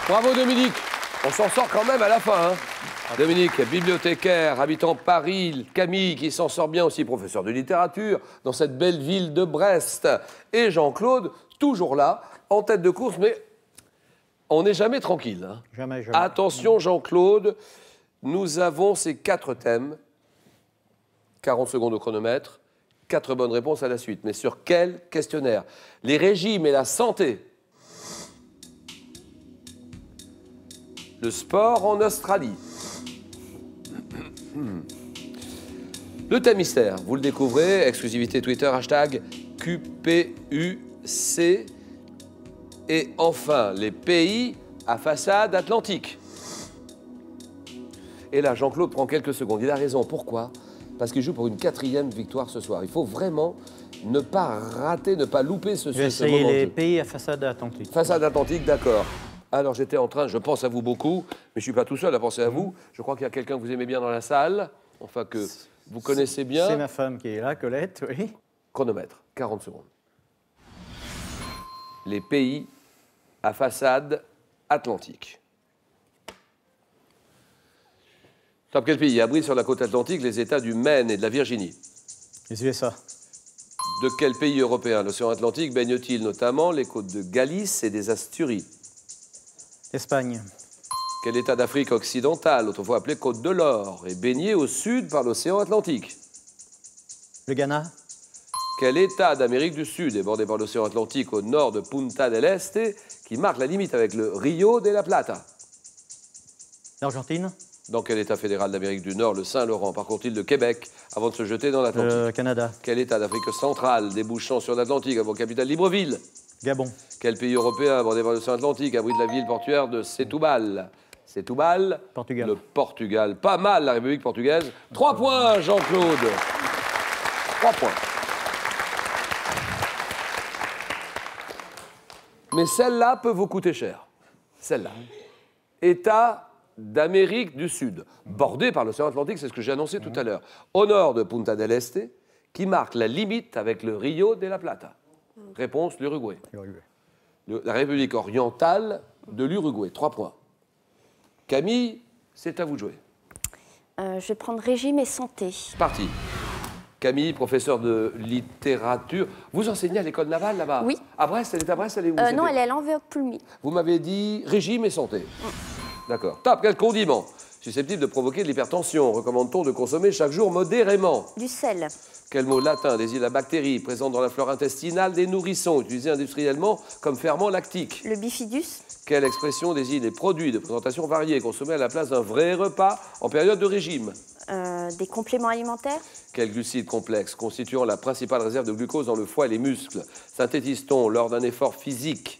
Bravo Dominique. On s'en sort quand même à la fin. Hein. Dominique, bibliothécaire, habitant Paris. Camille, qui s'en sort bien aussi, professeur de littérature, dans cette belle ville de Brest. Et Jean-Claude, toujours là, en tête de course, mais on n'est jamais tranquille. Hein. Jamais, jamais. Attention Jean-Claude, nous avons ces 4 thèmes. 40 secondes au chronomètre. 4 bonnes réponses à la suite. Mais sur quel questionnaire? Les régimes et la santé. Le sport en Australie. Le thème mystère, vous le découvrez, exclusivité Twitter, hashtag QPUC. Et enfin, les pays à façade atlantique. Et là, Jean-Claude prend quelques secondes. Il a raison. Pourquoi? Parce qu'il joue pour une 4e victoire ce soir. Il faut vraiment ne pas rater, ne pas louper ce moment. Je vais essayer les pays à façade atlantique. Façade atlantique, d'accord. Alors, j'étais en train, je pense à vous beaucoup, mais je ne suis pas tout seul à penser à vous. Je crois qu'il y a quelqu'un que vous aimez bien dans la salle, enfin que vous connaissez bien. C'est ma femme qui est là, Colette, oui. Chronomètre, 40 secondes. Les pays à façade atlantique. Top, quel pays abrite sur la côte atlantique les États du Maine et de la Virginie? Les USA. De quel pays européen l'océan Atlantique baigne-t-il notamment les côtes de Galice et des Asturies? Espagne. Quel État d'Afrique occidentale, autrefois appelé Côte de l'Or, est baigné au sud par l'océan Atlantique? Le Ghana. Quel État d'Amérique du Sud est bordé par l'océan Atlantique au nord de Punta del Este, qui marque la limite avec le Rio de la Plata? L'Argentine. Dans quel État fédéral d'Amérique du Nord le Saint-Laurent parcourt-il de Québec avant de se jeter dans l'Atlantique? Le Canada. Quel État d'Afrique centrale débouchant sur l'Atlantique avant capitale Libreville? Gabon. Quel pays européen bordé par l'océan Atlantique abrite la ville portuaire de Setúbal? Setúbal, Portugal. le Portugal. Pas mal, la République portugaise. 3 points, Jean-Claude. 3 points. Mais celle-là peut vous coûter cher. Celle-là. État d'Amérique du Sud, bordé par l'océan Atlantique, c'est ce que j'ai annoncé tout à l'heure, au nord de Punta del Este, qui marque la limite avec le Rio de la Plata. Réponse, l'Uruguay. La République orientale de l'Uruguay. 3 points. Camille, c'est à vous de jouer. Je vais prendre régime et santé. C'est parti. Camille, professeure de littérature. Vous enseignez à l'école navale là-bas? Oui. À Brest, elle est à Brest, elle est où? Non, elle est à l'Anvers-Pulmy. Vous m'avez dit régime et santé. D'accord. Top, quel condiment susceptible de provoquer de l'hypertension recommande-t-on de consommer chaque jour modérément? Du sel. Quel mot latin désigne la bactérie présente dans la flore intestinale des nourrissons, utilisée industriellement comme ferment lactique? Le bifidus. Quelle expression désigne les produits de présentation variés consommés à la place d'un vrai repas en période de régime? Des compléments alimentaires. Quel glucide complexe constituant la principale réserve de glucose dans le foie et les muscles synthétise-t-on lors d'un effort physique?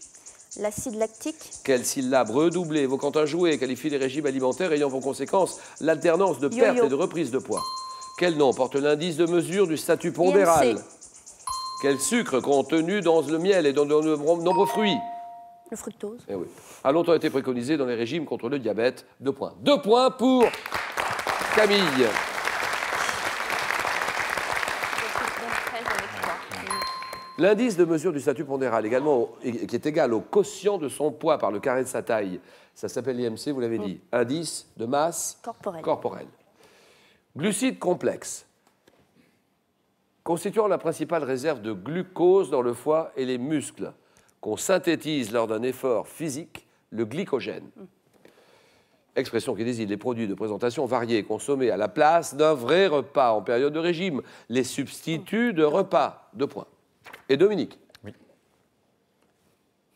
L'acide lactique. Quelle syllabe redoublée évoquant un jouet qualifie les régimes alimentaires ayant pour conséquence l'alternance de perte et de reprise de poids? Quel nom porte l'indice de mesure du statut pondéral? IMC. Quel sucre contenu dans le miel et dans de nombreux fruits? Le fructose. Eh oui. A longtemps été préconisé dans les régimes contre le diabète. 2 points. 2 points pour Camille. L'indice de mesure du statut pondéral, également, qui est égal au quotient de son poids par le carré de sa taille, ça s'appelle l'IMC, vous l'avez dit. Indice de masse corporelle. Glucides complexes, constituant la principale réserve de glucose dans le foie et les muscles, qu'on synthétise lors d'un effort physique, le glycogène. Expression qui désigne les produits de présentation variés consommés à la place d'un vrai repas en période de régime, les substituts de repas. 2 points. Et Dominique? Oui.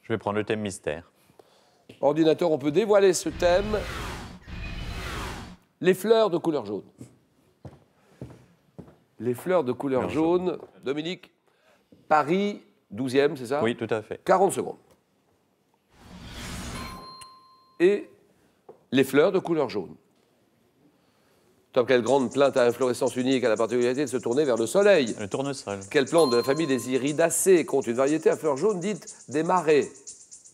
Je vais prendre le thème mystère. Ordinateur, on peut dévoiler ce thème. Les fleurs de couleur jaune. Les fleurs de couleur jaune. Dominique, Paris, 12e, c'est ça? Oui, tout à fait. 40 secondes. Et les fleurs de couleur jaune. Top, quelle grande plante à inflorescence unique a la particularité de se tourner vers le soleil? Le tournesol. Quelle plante de la famille des iridacées compte une variété à fleurs jaunes dite des marais?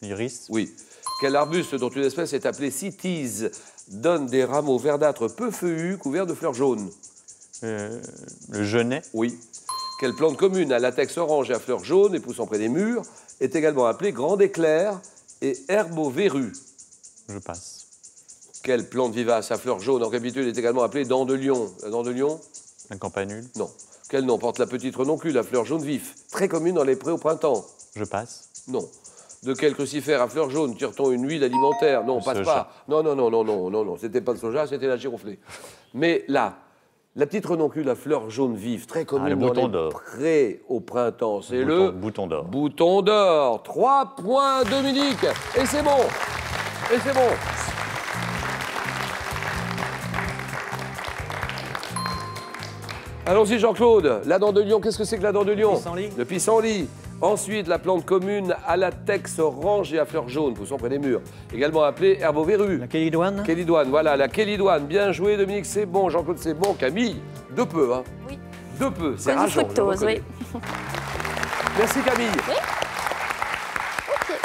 L'iris. Oui. Quel arbuste dont une espèce est appelée cytise donne des rameaux verdâtres peu feuillus couverts de fleurs jaunes? Le genêt. Oui. Quelle plante commune à latex orange et à fleurs jaunes et poussant près des murs est également appelée grande éclair et herbe aux verrues? Je passe. Quelle plante vivace à fleurs jaunes en capitule est également appelée dent de lion? La dent de lion? La campanule. Non. Quel nom porte la petite renoncule à fleurs jaunes vifs, très commune dans les prés au printemps? Je passe. Non. De quel crucifère à fleurs jaunes tire-t-on une huile alimentaire? Non, Le passe soja. pas. Non. C'était pas le soja, c'était la giroflée. Mais là, la petite renoncule à fleurs jaunes vives, très commune le dans bouton les d'or. prés au printemps, c'est le Bouton d'or. bouton d'or. 3 points, Dominique. Et c'est bon. Et c'est bon. Allons-y, Jean-Claude. La dent de lion, qu'est-ce que c'est que la dent de lion? pissenlit. Le pissenlit. Ensuite, la plante commune à latex orange et à fleurs jaunes, poussant près des murs. Également appelée herboverrue. La kélidoine. Kélidoine, voilà, la kélidoine. Bien joué, Dominique, c'est bon. Jean-Claude, c'est bon. Camille, de peu, hein. Oui. De peu, c'est Cause du rageant. je fructose, reconnais. oui. Merci, Camille. Ok.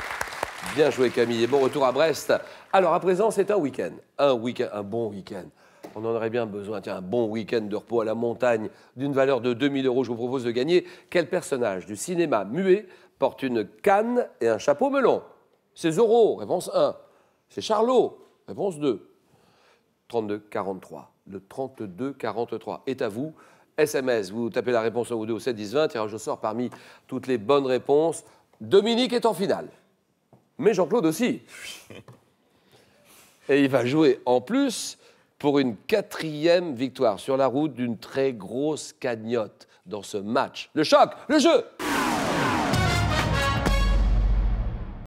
Bien joué, Camille. Et bon retour à Brest. Alors, à présent, c'est un week-end. Un bon week-end. On en aurait bien besoin. Tiens, un bon week-end de repos à la montagne d'une valeur de 2000 €. Je vous propose de gagner. Quel personnage du cinéma muet porte une canne et un chapeau melon? C'est Zorro, réponse 1. C'est Charlot, réponse 2. 32-43. Le 32-43 est à vous. SMS, vous tapez la réponse 1 ou 2 au 7 10 20. Tirage au sort parmi toutes les bonnes réponses. Dominique est en finale. Mais Jean-Claude aussi. Et il va jouer en plus pour une 4e victoire sur la route d'une très grosse cagnotte dans ce match. Le choc, le jeu.